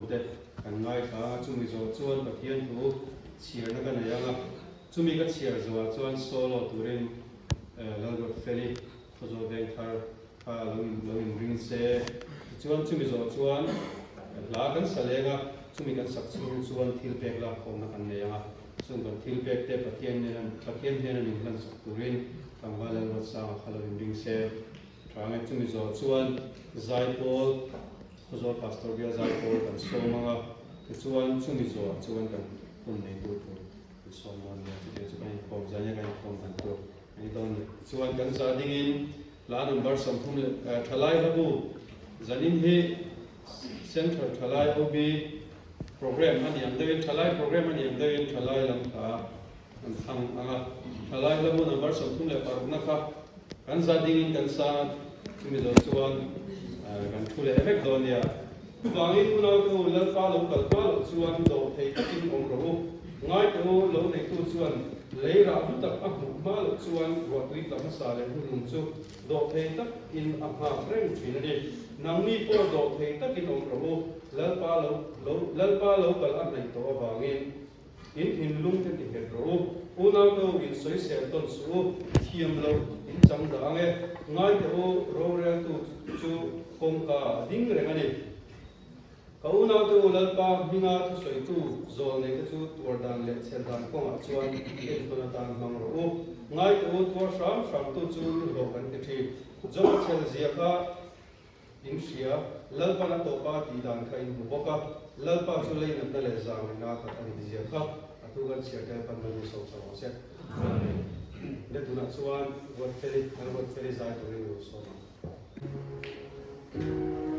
de kan ngai ka chumi zo chuan pathian thu chiar na kan ayanga chumi ka chiar zo chuan solo turin lalgot feli khozo deng thar ka lawin ring se chuan chumi zo chuan la kan salenga chumi kan sakchung chuan thil pek la khom na kan ayanga chung kan thil pek te pathian ne min kan sak turin kangwa lalgot sa khalawin ring se Rangay chumi zo chuan zai pol khozo pastor bia zai pol kan somanga chuan chumi zo chuan kan pun nei tu tu somon ya ti chu kan khom zanya kan khom kan tu ani don chuan kan za dingin la number samthum le thalai habu zanin hi center thalai obi program ani am dein thalai program ani am dein thalai lam ka an thang anga thalai habu number samthum le parna kha kan za dingin kan sa chumi zo chuan kan thule effect don ya wangi kuna ko la fa lo kal pa lo chuan do thei takin om ro ngai to lo nei tu chuan lei ra bu tak a mu ma lo chuan ro tui ta ma sa le hu chu do thei tak in a ha reng thin ni nang ni por do thei takin om ro la pa lo kal a nei to wangi in lung te ti ro una ko in soi se ton su thiam lo in chang da nge ngai to ro re tu chu kong ka ding re ngani ka una to lalpa hinga tu soi tu zol ne chu tur dan le chen dan ko ma chuan in ko na tan mang ro ngai to tur sham tu chu ro kan ti thi zo chel zia ka in sia lalpa na to pa ti dan kha in bo ka lalpa chu le na le zang na ka ani zia ka atu gan sia ka pan ma so so se le tu na chuan wat feli zai to ri so Hãy subscribe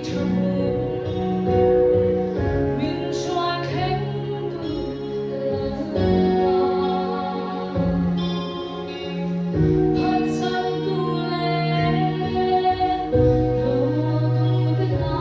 cho kênh Ghiền Mì Gõ để không bỏ lỡ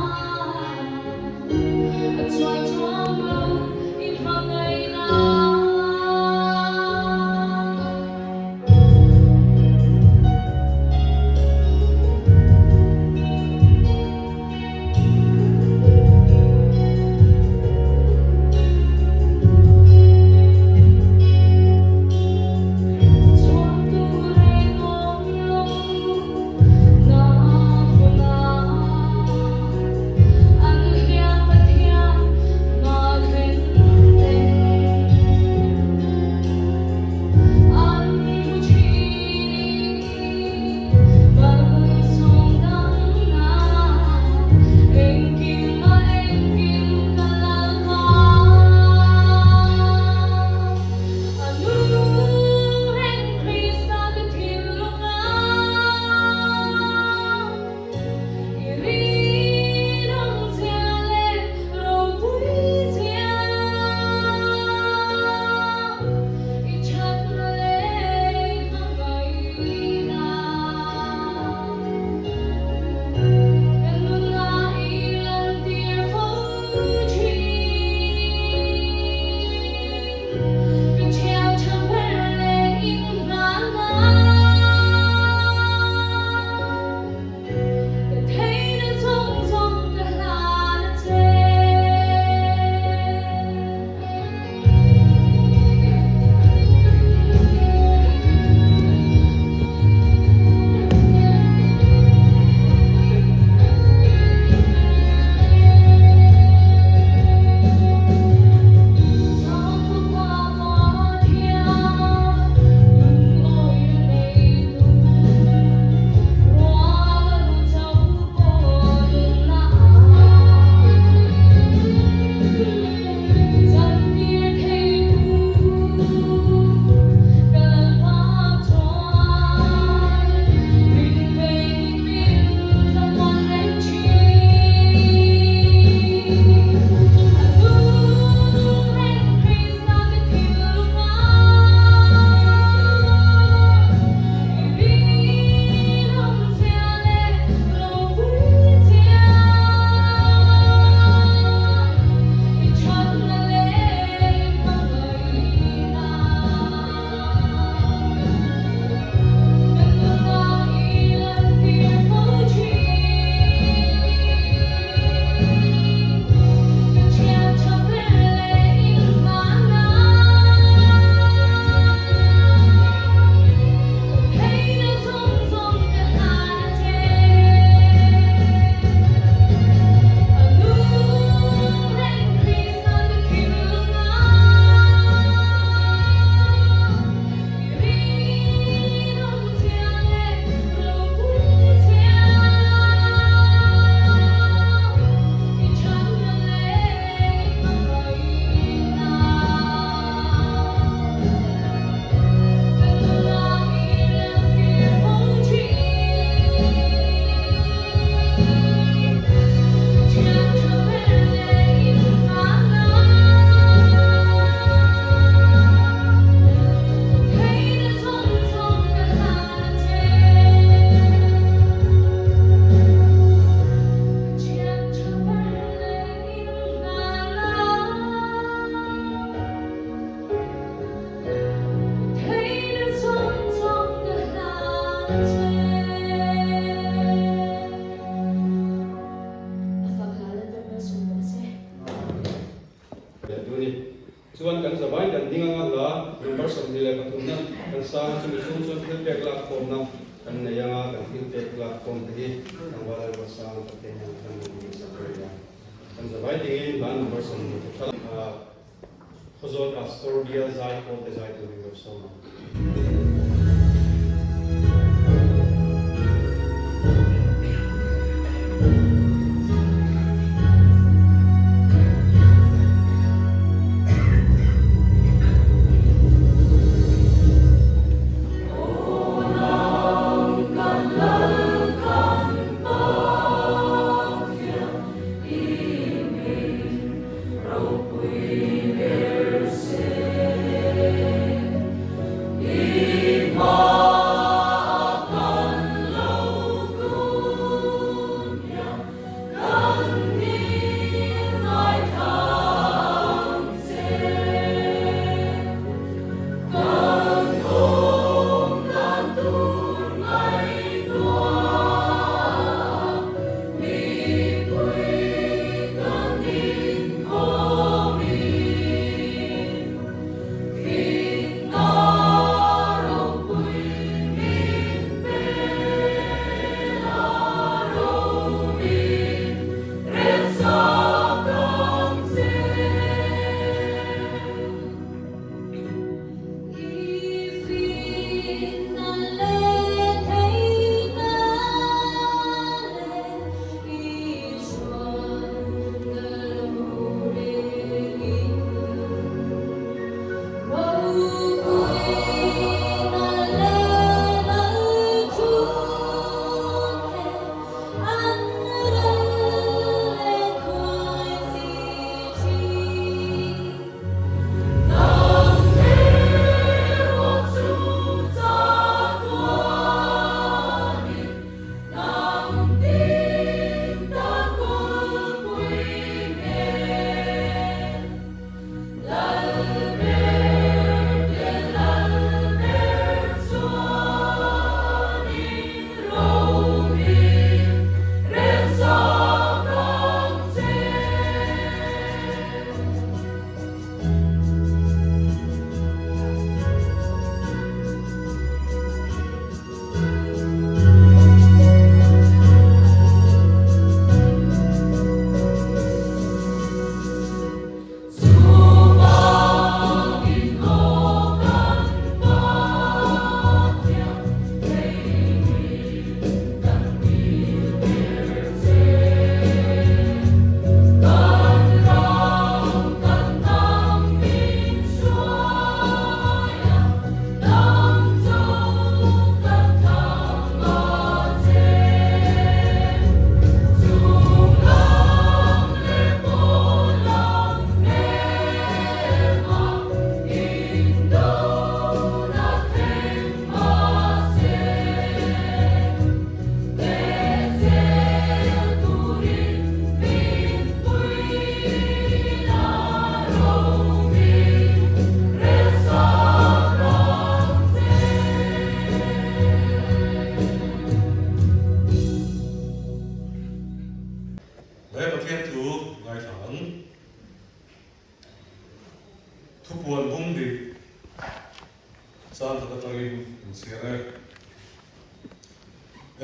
Chuan kan zawai kan dinga la number som dile patumna kan sa chu chu chu thil pek la khom na kan ne ya kan thil pek la khom thi kan wala wa sa ta te na kan ni sa ya kan zawai ding ban number som ni ta khozot astoria zai ko te zai tu ni so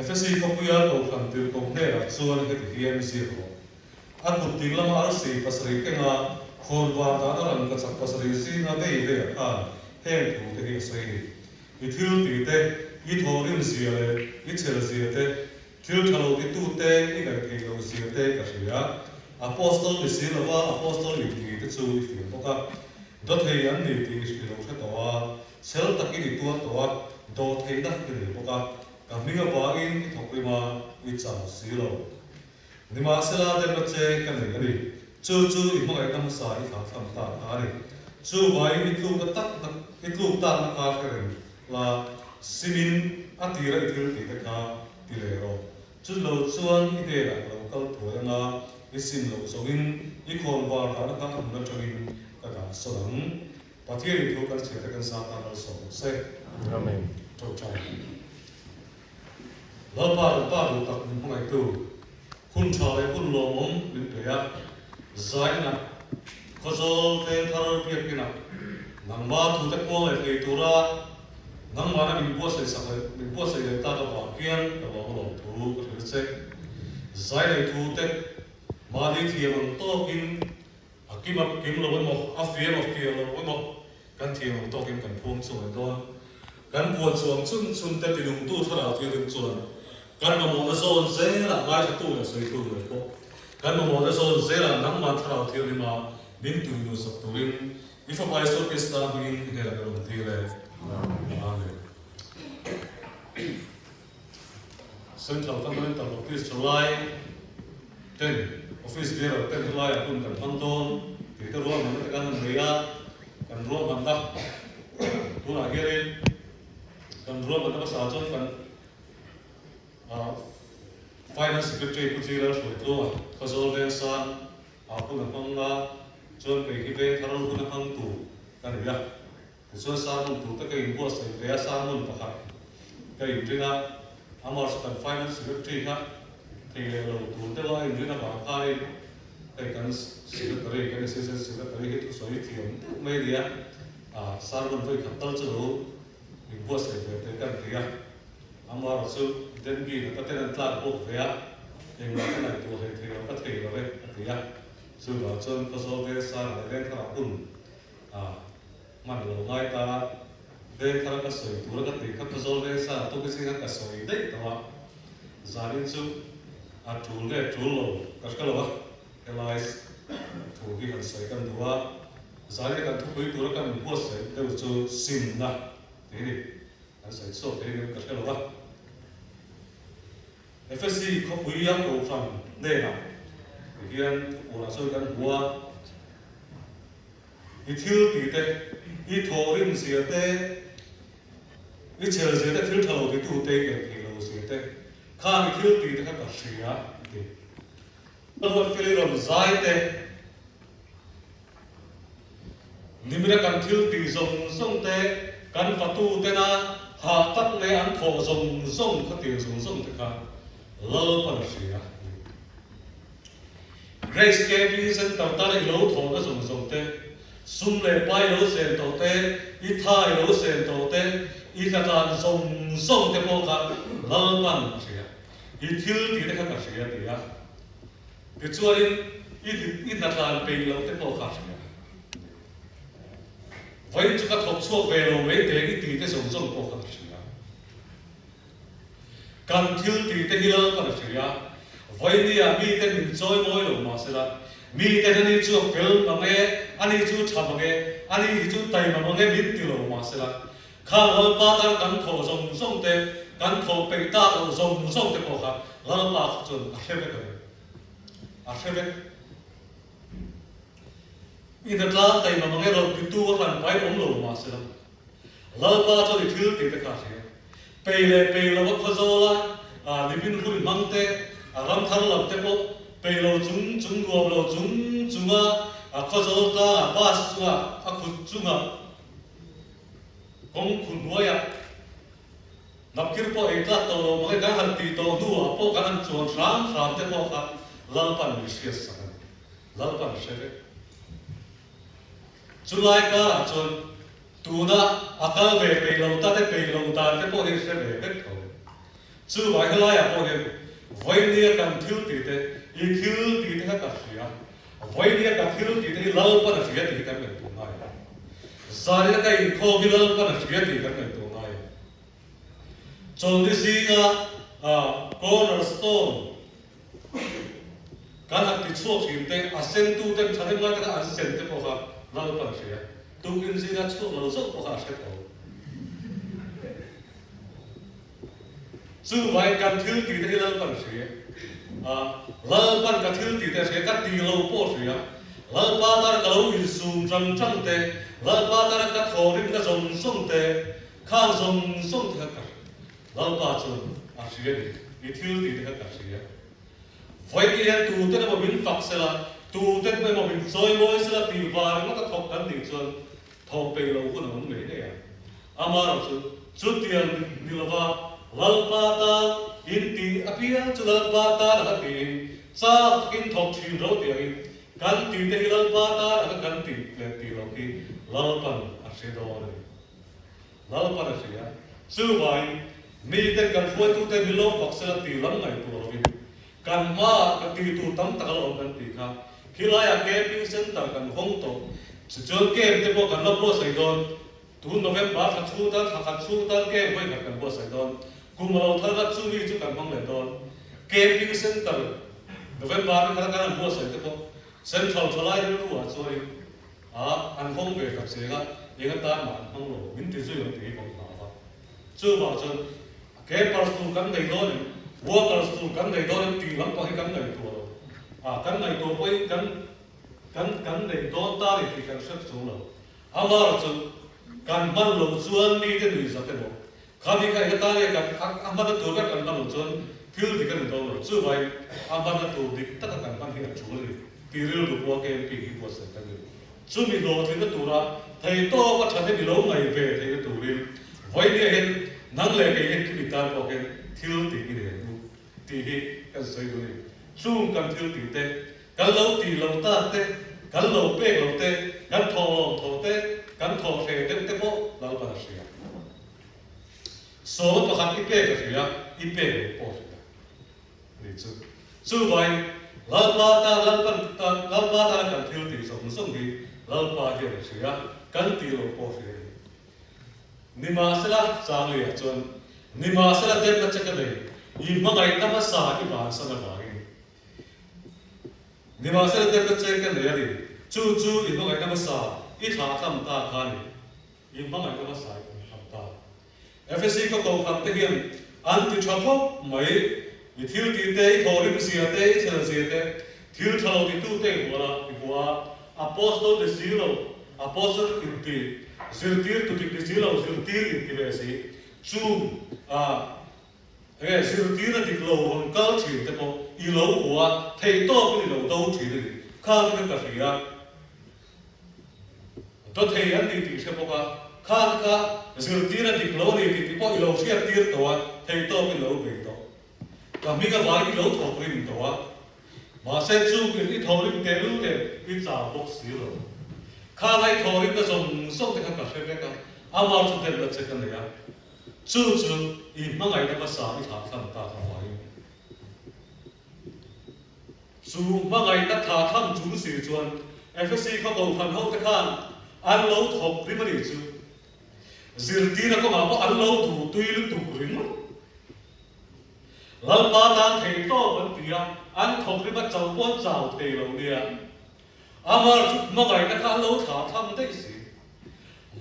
FSC kapuya ko kantil ko nera chuan he hian zero akut tinglam RC pasri kenga khorwa ta aran ka chak pasri si na dei ve a he thu te hi sei I thil ti te I thorin ziale I chel ziate thil thalo ti tu te I ga ke lo ziate ka ria apostol silva apostol ti te chu I fi boka dot he an ni ti ski lo kha to sel takin tu to do thei da ki boka Kaminga bagin itokima icham silo. Nima sila de bache kani kani. Chu imong ekam sa ithak tham ta ari. Chu vai itlu tak itlu ta na ka karen la simin atira itil ti ka tilero. Chu lo chuan ide la lo kal thoanga isin lo sogin ikon war ta ka amna chogin ka solang pathian itlu kal cheta kan sa ta lo so se. Amen. Chau chau. lỡ ba đủ tập mình không ai tu hun chào lại hun lò mông mình thấy à giải nè có số về thằng biết cái nào nang ba thu te ko ai tu ra nang ma na min bo sai sa min bo sai ta ka ba kian ka ba lo thu ko thil che zai lai thu te ma di thi am to kin akim kim lo mo a fiam of kian lo mo kan thi am to kin kan phum chu do kan buat chuang chun te ti lung tu thara thi rin chuan kan ma mo na zon ze la mai tu la sai tu le ko kan ma mo na zon ze la nang ma thara thi ri ma min tu nu sak tu rin if a pastor is not being here at Amen. Central Fundamental Office July 10 Office there 10 July akun kan pantong kita ruang mana tekan mereka kan ruang mantap tu akhirin kan ruang mantap sahaja kan Finance Secretary Pujira Shwetlo Kasolvensan aku nampak lah John Pekive Karol Guna Hangtu kan ya so samun tu ta kai boss ai ya samun ta kha kai trina amar kan finance secretary ha kai lo tu te la trina ba kai kai kan secretary kan secretary he tu soi thiam mai dia samun vai khatal chu boss ai te kan ya amar so den gi ta te nan tla ko ya eng la kan tu he thei ka thei lo ve ya so la chon ko so ve sa la len thara kun man lo ngai ta ve thara ka soi tu la ka te ka so ve sa to ke sing ka soi dei ta zarin chu a tu le tu lo ka lo realize tu gi han sai kan duwa zari kan tu koi tu la kan bo sai te chu sim na te ni an sai so te ni ka lo FSC ko pui yang ko fan ne na hian ora so kan hua I thil ti te I thorin sia te I chel sia te thil thalo ti tu te ke thilo sia te kha I thil ti te ka sia ti lo fili rom zai te nimira kan thil ti zong te kan fatu te na ha tak le an tho zong ka ti zong te ka lo pa sia Grace Camping Center ta le lo tho ka zong te sum le pai lo sen to te I thai lo sen to te I ka tan zong te po ka lo pan sia I thil ti te ka sia ti ya ti chuarin I na tan pe lo te po ka sia vai chu ka thok chuak ve lo ve te I ti te zong po ka sia kan thil ti te hi lo ka sia vai ni a mi te min choi moi lo ma se la mi te ni chu fel ma nge ani chu tha ma nge ani chu tai ma nge mit ti lo ma se la kha lo pa ta kan tho zong te kan tho pe ta lo zong te ko kha la pa chun a hebe I the la tai ma nge ro ti tu kan pai om lo ma se la la pa cho ni thil ti te kha se pe lo ko zo la ni bin hu mang te ram thar lam te ko pe lo chung go lo chung a ko zo ka ba su a khu chung a kong khun bo ya nap kir po e ka to lo ma ga han ti to du a po ka han chuan ram te ko ka la pan ni sia sa la pan se ve July ka chuan tu na a ka ve pe lo ta te po he se ve ve tho chu vai la ya po he vai ni kan thil ti te I thil ti te ka sia vai ni ka thil ti te lal pa na sia ti ka me tu nai zari ka I kho bi lal pa na sia ti ka me tu nai chon di si nga cornerstone kan hak ti chuak thim te a sen tu te thare ma ta an sen te po ka lal pa na sia tu kin si nga chuak lo so po ka se tho chu vai kan thil ti te lal pa na sia lal pan ka thil ti te se ka ti lo po sia lal pa tar ka lo in sum chang te lal pa tar ka thorin ka zong te kha zong te ka lal pa chun a sia ni thil ti te ka sia vai ki han tu te mo min fak se la tu te mo min soi moi se la ti var ma ka thok kan ni chun thok pe lo ko na me ne ya amar chu tian ni lo wa lalpa ta in ti apia chu lalpa ta la ti cha kin thok thin ro ti ai kan ti te lalpa ta la kan ti le ti ro ki lalpan a se do le lalpan a se ya chu vai mi te kan foi tu te mi lo bak se la ti lam ngai tu ro vi kan ma ka ti tu tam ta lo kan ti kha khilaya camping center kan hong to chu chu kem te bo kan lo bo sai don tu November kha chu tan kem voi kan bo sai don kumalo thala chu ni chu kan hong le don camping center November kha kan bo sai te bo central cholai lu wa choi an hong ve ka se ga yenga ta ma hong lo min ti chu yo ti ko ma ba chu ba chon campers tu kan nei don workers tu kan nei don ti lam pa kan nei tu kan nei to poi kan nei don ta ri ti kan sat chu lo amar chu kan man lo chuan ni te ni sa te bo khani ka ta le kan amar tu ka kan man lo chuan thil ti kan do lo chu vai amar tu dik ta kan man hi chu ri ti ri lu po ke pi hi po sa ta ni chu mi lo thi tu ra thei to ka tha te mi lo ngai ve thei tu ri voi ni hen nang le ke hen ki ta po ke thil ti ki re nu ti hi kan sai do ni chung kan thil ti te kan lo ti lo ta te kan lo pe lo te kan tho te kan tho se te po lau pa sia so pa khat ipe ka sia ipe po sia ni chu vai lau pa ta kan thil ti som ni lau pa ke sia kan ti lo po sia ni ma sala sang le chon ni ma sala te pa chaka dei i ma ngai ta ma sa ki ba sa na ba ni ma sala te pa chaka le ri chu i ma ngai ta ma sa i tha tham ta kha ni i ma ngai ta ma sa i tham ta FSC ko ko kham te hian an ti thapho mai i thil ti te tho ri sia te chela sia te thil thalo ti tu te huwa apostol de silo apostol ti zirtir tu ti silo zirtir ti ve si chu zirtir ti lo hon kal chi te ko i lo huwa thei to pi lo do chi ri kha ni ka sia to thei an ti se po ka kha zirtir ti lo ni ti po i lo sia tir to wa thei to pi lo ve to ka mi ka vai lo tho ri to wa ma se chu ki tho ri te lu te pi cha bok si lo kha lai tho ri ka som te ka se ve ka amar chu te la che ka ne ya chu i ma ngai da ma sa ni tha tham ta ka wa chu ma ngai da tha tham chu si chuan FSC kho ko phan ho te khan an lo thok ri ma ri chu zir ti na ko ma po an lo tu tui lu tu ri ma lalpa ta thei to ban tia an thok ri ma chau pon chau thei lo nia amar ma ngai da khan lo tha tham te si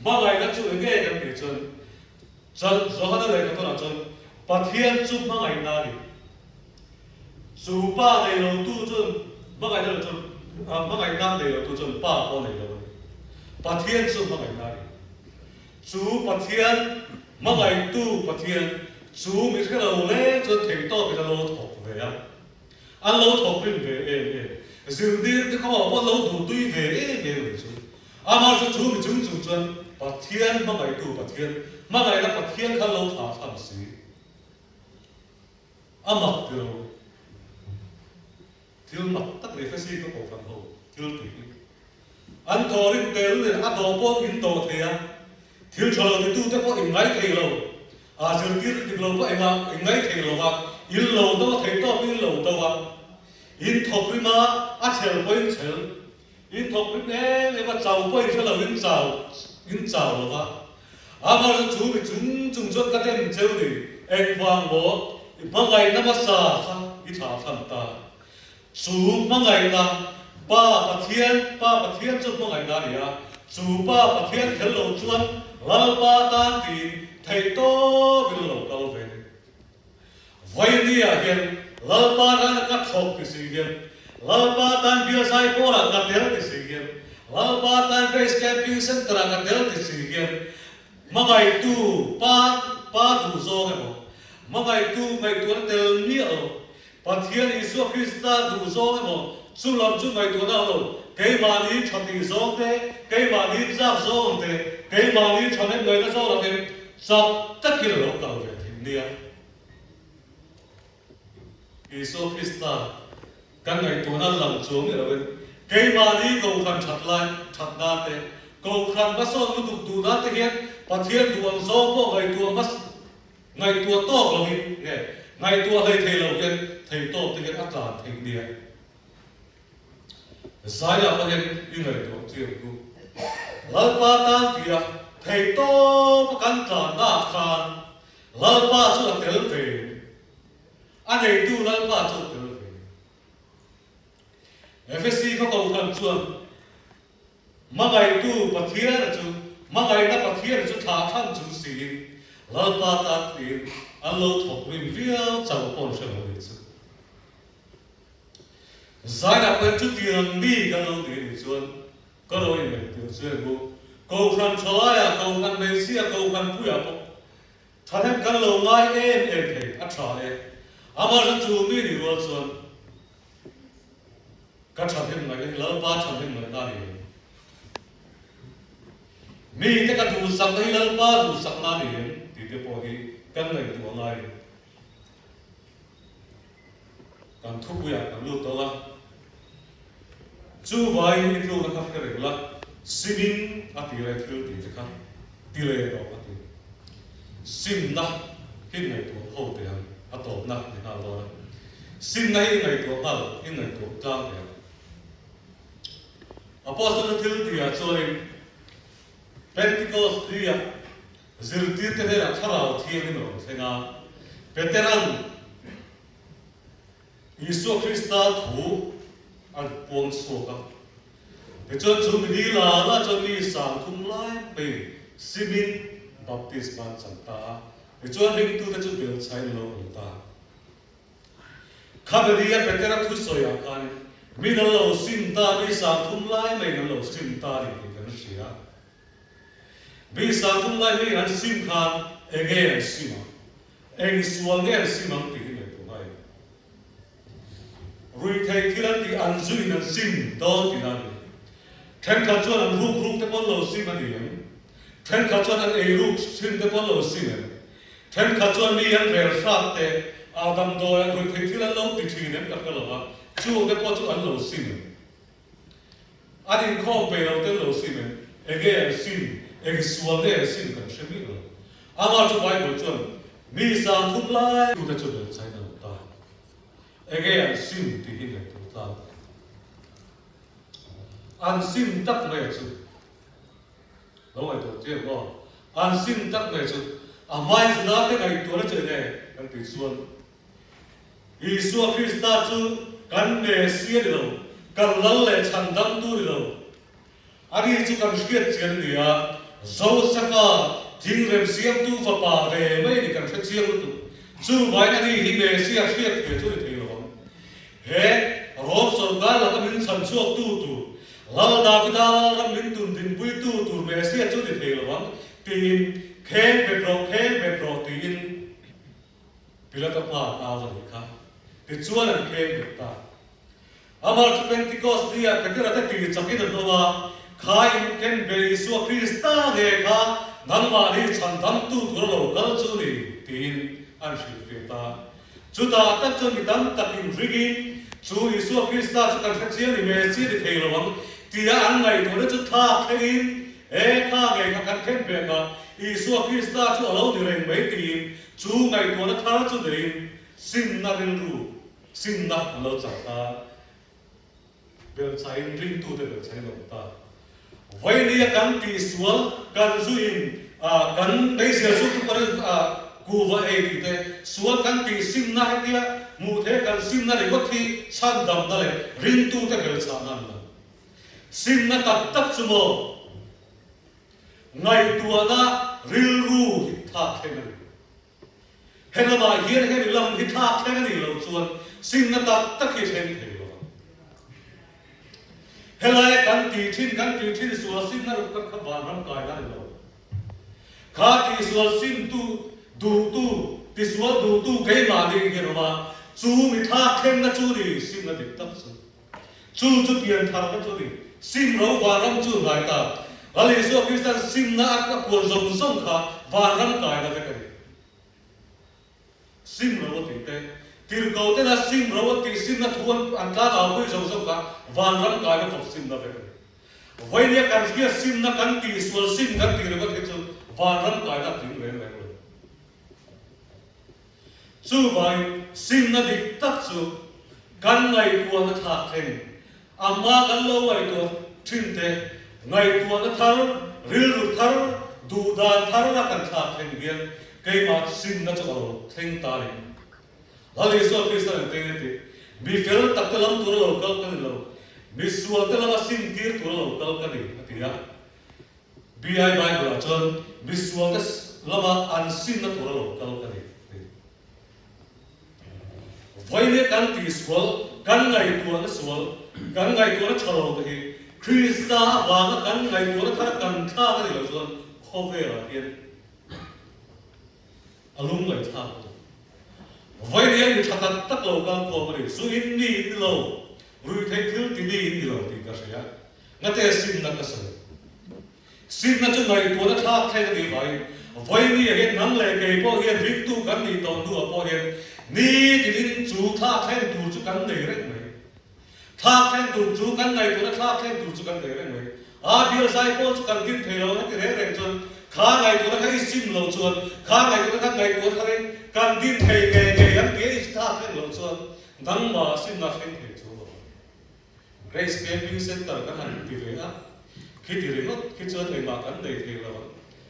ma ngai da chu nge kan ti chun chan zo ha da le ka to na chun pathian chu ma ngai na ri chu pa nei lo tu chun ma ngai da chun ma ngai na nei lo tu chun pa po nei lo pathian chu ma ngai na ri chu pathian ma ngai tu pathian chu mi se lo le chu thei to bi lo thok ve ya an lo thok rin ve zir dir te ko po lo du tui ve ve chu amar chu mi chung chuan pathian ma ngai tu pathian ma ngai da pathian kha lo tha tham si amak ti lo thil mak tak le fa si ko ko phan ho thil ti an tho rin te lu a do po in to the ya thil chalo ti tu te po in ngai thei lo zir tir ti lo po in ngai thei lo wa in lo to thei to in lo to wa in thok ri ma a chel po in chel in thok ri ne le ba chau po in chelo in chau lo wa amar chu mi chung chon ka tem cheu ni ek wang bo ma ngai na ma sa kha i tha tham ta chu ma ngai na pa pathian chu ma ngai na ria chu pa pathian thel lo chuan lal pa ta ti thei to bil lo kal ve vai ni a hian lal pa ran ka thok ti si hian lal pa tan bia sai po ra ka tel ti si hian lal pa tan grace camping center ka tel ti si hian ma ngai tu pa tu zo ne mo ma ngai tu tel ni o pathian isu Krista tu zo ne mo chu lam chu ngai tu na lo cái mà đi chọn tình số thế cái mà đi ra số thế cái mà đi chọn đến người ta số là thế sao tất cả là cầu về thiên địa Isu Krista kan ngai tu nan lam chung ni lo ke ma ni ko khan that na te ko khan ba so tu tu na te hian pathian duang zo ko ngai tu mas ngai tu to lo hi nge ngai tu hai thei lo hian thei to te hian atlan thei dia sai ya pa hian in ngai tu chi ku lal pa ta tia thei to pa kan tlan na khan lal pa chu tel ve anei tu lal pa chu tel FSC có cầu khẩn chuông mà ngày tu pathian chu mà ngày na pathian chu thả thang chu si lal pa ta tin alo thok rim viau chau pon se lo chu zai da pen chu tiang mi kan lo ti chuan có lo in mai tu chuan bu cầu khẩn cholaya cầu khẩn Malaysia cầu khẩn puya po thanem kan lo ngai em the a tha e amar chu mi ni ro chuan các sản phẩm này lớn ba sản phẩm này ta đi mi cái cái đủ sắc này lớn ba đủ sắc na đi thì cái bộ thì cái này đủ ngay càng thúc bùi càng lưu to la chú vay những lưu nó khác cái này là simin à tỷ lệ thiếu tỷ cái khác tỷ lệ đó à tỷ sim na cái này đủ hậu tiền à tổ na thì nào đó sim này này đủ hậu cái này đủ trang tiền Apostol Tiltia join Pentecost dia zirtir te ra tharau thiang no senga veteran Isu Krista thu an pong soka te chon chu mi la chon mi sang thum lai pe simin baptism chanta te chon ring tu te chu bil chai lo ta khaberia veteran thu soya kan mi na lo sim ta mi sang thum lai mai na lo sim ta ni kan sia mi sang thum lai mi an sim khan again sim eng suang nge sim ang ti ni tu hai rui thai thilan ti an zui na sim do ti na ni then ka chuan an ruk te pon lo sim ani then ka chuan an ei ruk sim te pon lo sim then ka chuan mi an vel sat te adam do an rui thai thilan lo ti thi nem ka lo ba chú cái con chú ăn lẩu xin anh đi kho về đầu tiên lẩu xin cái xin cái suông cái xin cần xem biết rồi ama chú bài của chuẩn mi sang thúc lai chú ta chú được sai nào ta cái xin thì hiện nay chúng ta ăn xin tắc này chú đâu phải tổ chức không ăn xin tắc này chú mai ra cái ngày tuổi nó chơi này anh tỷ xuân Isu Krista chú kan ne sia lo kan lal le chan dam tu lo ani chu kan khiat chen nia Josepha thing rem siam tu fa pa ve mai ni kan kha chiang tu chu vai ani hi ne sia khiat ke tu thi lo he rom so ga la ka min chan chuak tu lal da vi da ram min tun din pui tu me sia chu thi lo tin khen be pro tin pilata pa ta va ni kha cái chúa là khen được ta, amar Pentecost dia cái đó thì chắc cái đó là khai khen về Giêsu Christa để kha nằm mà đi chăn đam tu thua lâu cái chú này tin anh sẽ biết ta, chú ta tất chân bị đam tất in rigi, chú Giêsu Christa chú cần phát triển thì mình sẽ được thấy rồi, thì anh này tôi đã chú tha khen, kha ngày các khen về cả Giêsu Christa chú ở lâu thì mình mấy tin, chú ngày tôi đã tha chú đấy xin na rin ru xin na lo cha ta bel chai ring tu de bel chai lo ta vai lia kan ti sual kan zuin kan dei sia su tu par ku va e ti te sual kan ti xin na tia mu the kan xin na le got thi chan dam da le ring tu de bel cha nan la xin na tak chu mo ngai tua na ril ru tha khen hela ba hiền hay lam hít thác thế này lâu chuan xin nó tắc khi thêm thế rồi hela kan ti thin sual xin nó lúc các bạn ram cài ra rồi khá ti sual xin tu ti sual tu cái mà đi cái mà chú mi thác thêm nó chú đi xin nó được tắc chú tiền thằng nó chú đi xin lâu và ram chú lại ta ali so Christian xin nó các cuốn rồng khá và ram cài ra cái sim lo ti te tir cầu tên là sim rồi thì sim là thuần ăn cá nào cũng giống giống cả van rắm cái nó không sim là vậy vậy nên cái kia sim là cái tì xuân sim cái tì rồi cái chỗ van rắm cái là tiếng về rồi chú vậy sim là đi tắt chú cái ngày qua nó thà thêm amma cái lâu vậy đó tin thế ngày qua nó thar ril rụt thar du đan thar là cái thà thêm viên cái mà sim nó cho vào thêm ta này Hal iso kisa nte mi fel takkalam tura local kan lo mi sual tela sim tir tura local kan ni atia bi ai bai bula chon mi sual tas lama an sim na tura local kan ni voine kan ti sual kan ngai tua na sual kan ngai tua na chalo hi krista wa na kan ngai tua na thar kan tha kan ni lo chon khove la hian alum ngai tha vậy nên người ta tắc lâu cao của mình số in đi lâu rồi thấy thiếu thì đi lâu thì cái gì á ngay thế xin là cái gì xin là cho người của nó khác thế thì vậy nên hiện nắng lệ cái bao hiện rít tu cắn đi toàn tu bao hiện ni thì đến chú khác thế tu chú cắn này đấy mày khác thế tu chú cắn này của nó khác thế tu chú cắn này đấy mày bây giờ sai cô chú cắn kinh thế rồi thì đấy cho khá ngày của nó thấy xin lâu chuột khá ngày của nó ngày của nó thấy can tin thầy nghề hắn kia ít ta thấy lâu chuột đăng mà xin là khen thầy chú Grace Camping Center các hành tỷ lệ á khi tỷ lệ hết khi chơi thầy mà cắn đầy thầy là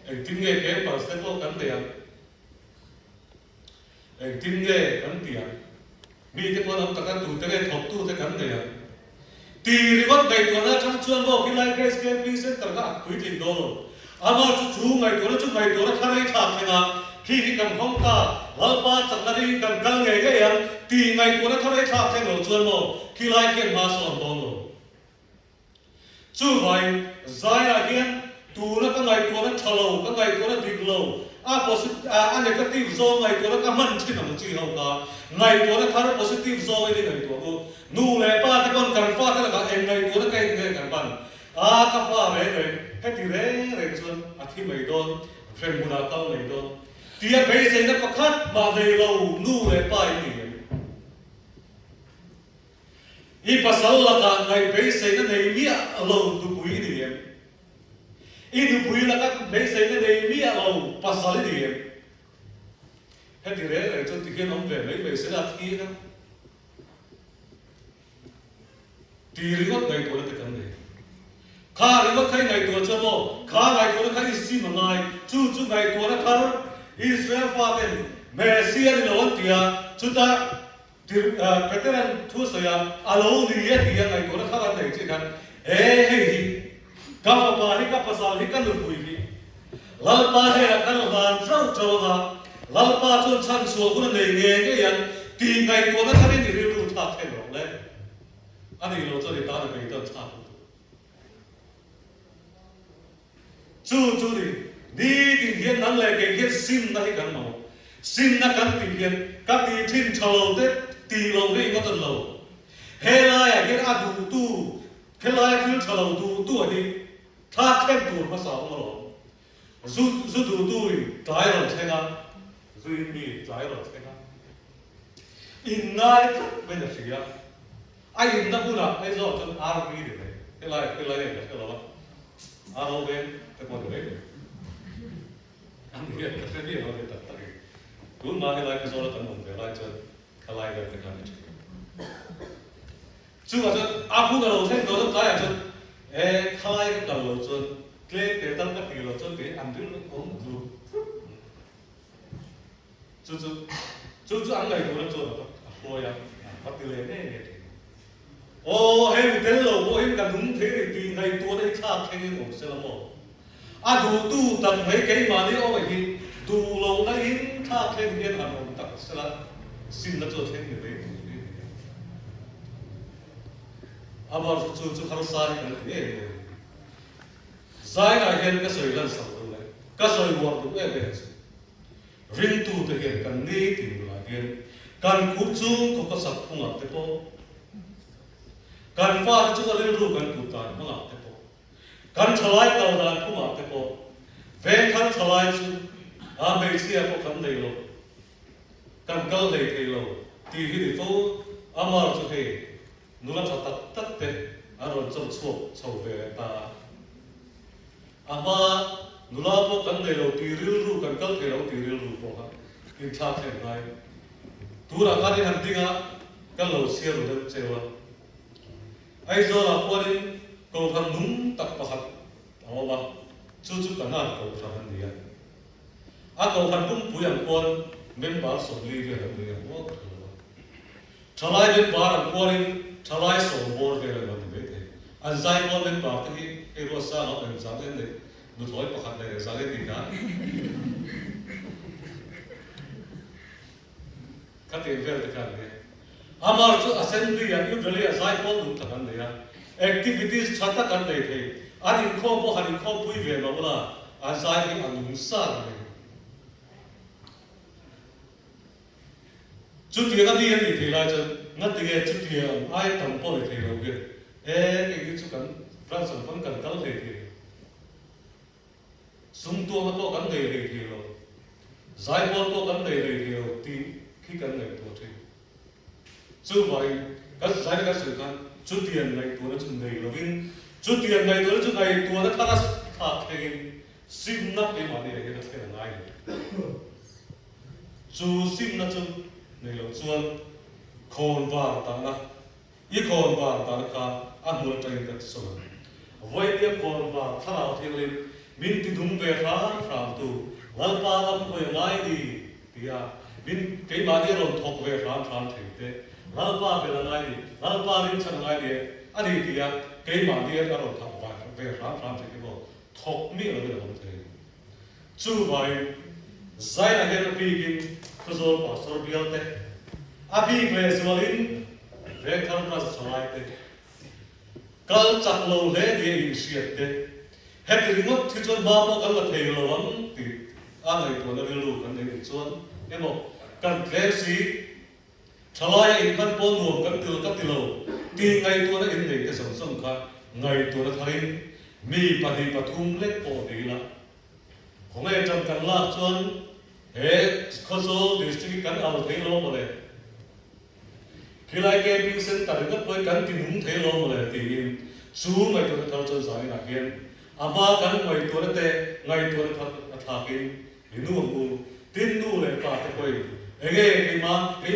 anh tin nghề cái mà sẽ có cắn đầy anh tin nghề cắn tiền vì cái con ông ta cắn tủ thế này thọc tu thế cắn đầy tỷ lệ hết ngày của nó trong chuột vô cái like Grace Camping Center các quý tiền đô Amar chú ngày tuổi nó thay thạc thế nào khi cái cầm không ta lalpa chẳng là đi cầm căng nghề cái em thì ngày tuổi nó thay thạc thế nào chuồn mồ khi lại kiện mà sòng bông rồi chú vậy giải là hiện tu nó các ngày tuổi nó thầu các ngày tuổi nó địch lâu anh ấy positive do ngày tuổi nó các mình chỉ nằm chỉ hậu cả ngày tuổi nó thay positive do cái ngày tuổi nó nu lệ ba cái con cần pha thế là cả em ngày tuổi nó cái ngày cần bàn các pha về rồi hết thì đấy chuan thi mấy đôn phèn mùa cao mấy đôn tia bây giờ nó có khác mà về lâu nu lệ bài này i pasal là cả ngày bây giờ nó này mía lâu du bui đi em i du bui là các bây giờ nó này mía lâu pasal đi em hết thì đấy chuan thì khi ông về mấy bây giờ là thi đó thì riêng ngày tuổi là cái vấn đề khá là có thấy ngày tuổi cho mô khá ngày tuổi nó thấy isi mà ngày chú ngày tuổi nó khá Israel phát đến Messia đi lâu tía chúng ta Peteran thu sợi alo đi thì ngày tuổi nó khá là này chỉ cần hey cặp bà hi cặp sao hi căn được bùi hi lalpa hay là căn bàn trâu trâu ha lalpa chôn chăn xuống cũng này nghe cái gì thì ngày tuổi nó thấy đi lưu thạc thế rồi đấy anh ấy lâu cho để ta là ngày tuổi thạc chú đi thì hiện năng lệ cái hiện xin na cái màu xin na cái thì hiện các thì thiên thầu tết tì lâu cái có tuần lâu hay là hiện đủ tu hay là thiên thầu tu đi thà thêm tu mà sao mà lo dù đủ tu trái rồi thế nào dù mi trái rồi thế nào in này bây giờ gì à ai in na pura ai rồi cho RV đấy cái này cái đó RV cái con đấy anh biết cái gì nó để tập tari cũng mà cái này cái số là tầm một cái lại cho cái lại cái cái này chú à cho aku cái đầu tiên đó là cái à cho cái lại cái đầu cho cái tâm cái gì cho cái anh biết nó cũng được chú anh này tôi nó cho là thôi à bắt từ lên đấy em đến lâu em cần đúng thế thì ngày tôi đấy khác thế này cũng sẽ là một đủ tu tập mấy cái mà đi ôi thì đủ lâu đã in khác thế hiện hành ông tập sẽ là xin nó cho thế này đấy mà chú không sai cái này sai là hiện cái sợi lần sau đấy cái sợi nguồn cũng vậy riêng tu thực hiện cần đi tìm lại hiện cần cút chung có sập không ngập thế po cần pha cho cái lưu cần cút tài không ngập thế po cần thay tàu đàn không ngập thế po về cần thay chú mấy chiếc có cần đầy lâu cần câu đầy lâu ti hi di to amar chu he nula cha tak tak te aron chom chuak chho ve ta ama nula po kan nei lo ti ril ru kan kal the lo ti ril ru po ha in tha the ngai tura ka ni han tinga kan lo sia ru de chewa ai zo la porin ko tham nung tak pa hat awa chu chu kan na ko tham han dia a ko tham pum pu yang kon men ba so li ve han dia mo thalai ben ba ran porin thalai so bor ve la ban ve the an zai ko men ba ta hi e ro sa lo ben sa len de nu thoi pa khat de sa le ti ka ka te ve ta ka de amar chu assembly ya usually a zai ko nu ta kan de ya activities chata kan de the ani kho bo hani kho pui ve ma la a zai hi an nu sa de chu ti ga ni ni the la chu ngat ti ge chu ti ai tam po de the lo ge ke chu kan ran san pon kan kal de the sung to ma to kan de the lo zai bo to kan de the lo ti khi kan nei to the chu vai ka zai ka su kan chu tiền này tôi nó chừng này là vin chu tiền này tôi nó chừng này tôi nó thắt thắt cái sim nắp cái mà này cái là ngay chu sim nó chừng này là chuan khôn vào ta na ý khôn vào ta na ăn mua trái cái số vậy đi khôn vào thằng nào thì lên mình thì đúng về phá phàm tu lần ba lần hồi ngay đi thì mình cái mà đi rồi thuộc về phàm phàm thì thế lalpa về là ngay đi lalpa đến chân ngay đi anh đi thì cái mà đi ở đâu thằng vài về phàm phàm thì cái bộ thuộc mi ở đây là không thể chú vậy giải là cái bị cái khâu bảo sơ bial thế abi về zorin về thằng ra sợi thế kal chặt lâu lẽ đi siết thế hết cái ngót thì cho ba bộ kal là thề lâu lắm thì anh ấy tuần nó về lù cái này chuan em bảo cần lẽ gì thalai in kan pon nuam kan til ka tilo ti ngai tu na in nei te som som kha ngai tu na tharin mi pati pathum lek po de la khongai tam kan la chuan he khoso district kan al thei lo mole khilai ke ping sen tar ka poi kan ti nung thei lo mole ti in chu ngai tu na thar chon sai na hian ama kan ngai tu na te ngai tu na tha kin inu mu tin nu le pa te poi ege cái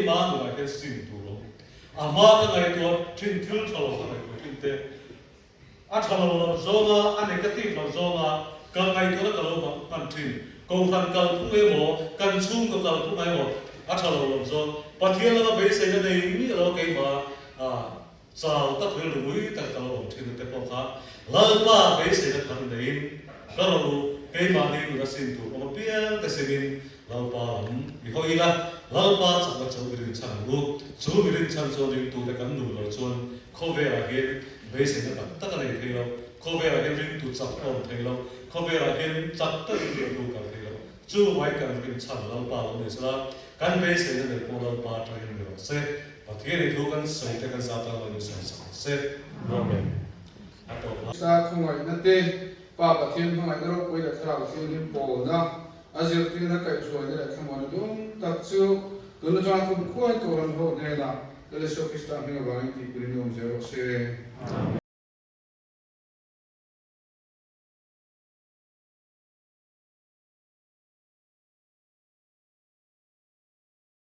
má người cái sinh tu lo ama cái ngày tu tin thiếu thalo cái ngày tu tin te a thalo lo zonga a negative lo zonga cái ngày tu nó kalau bằng tin câu phần cầu cũng nghe mò cần chung cái cầu cũng nghe mò a thalo lo zon pa thiên lo be se cái này mi lo cái mà sao ta phải lùi ta cầu lo tin te po kha lal pa be se cái thằng này kalau cái mà đi nó sinh tu mà biết cái sinh lau pa lam i hoi la lau pa chak la chau birin chan lu chu birin chan cho ring tu te kan nu lo chuan kho ve la ge be se na tak tak nei thei lo kho ve la ge ring tu chak on thei lo kho ve la ge chak tak ring tu ka thei lo chu vai kan ring chan lau pa lo ne sala kan be se na po lau pa ta hin lo se pa thie ni thu kan sai te kan sa ta lo ni sa se amen ato sa khongoi na te pa pa thien khongai na ro koi da thara ko ni po na azir ti na kai chuan le khamon dum tak chu tun ja ku khoi to ran ho ne na le so kista mi ga wang ti pri nom je ro se